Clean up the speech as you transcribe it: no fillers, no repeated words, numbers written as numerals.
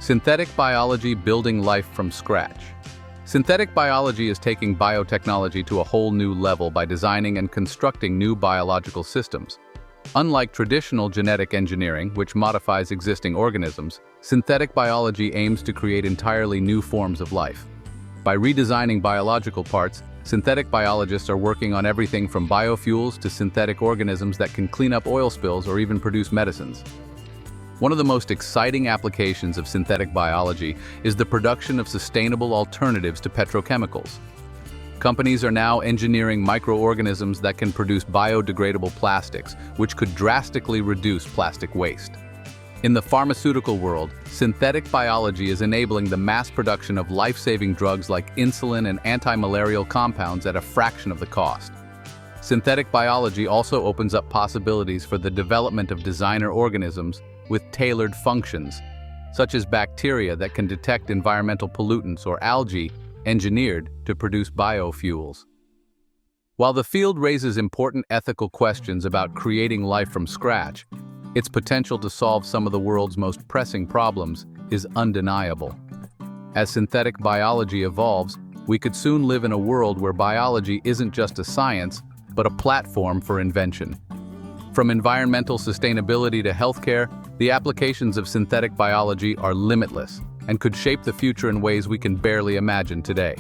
Synthetic biology building life from scratch. Synthetic biology is taking biotechnology to a whole new level by designing and constructing new biological systems. Unlike traditional genetic engineering, which modifies existing organisms, synthetic biology aims to create entirely new forms of life. By redesigning biological parts, synthetic biologists are working on everything from biofuels to synthetic organisms that can clean up oil spills or even produce medicines. One of the most exciting applications of synthetic biology is the production of sustainable alternatives to petrochemicals. Companies are now engineering microorganisms that can produce biodegradable plastics, which could drastically reduce plastic waste. In the pharmaceutical world, synthetic biology is enabling the mass production of life-saving drugs like insulin and anti-malarial compounds at a fraction of the cost. Synthetic biology also opens up possibilities for the development of designer organisms with tailored functions, such as bacteria that can detect environmental pollutants or algae engineered to produce biofuels. While the field raises important ethical questions about creating life from scratch, its potential to solve some of the world's most pressing problems is undeniable. As synthetic biology evolves, we could soon live in a world where biology isn't just a science, but a platform for invention. From environmental sustainability to healthcare, the applications of synthetic biology are limitless and could shape the future in ways we can barely imagine today.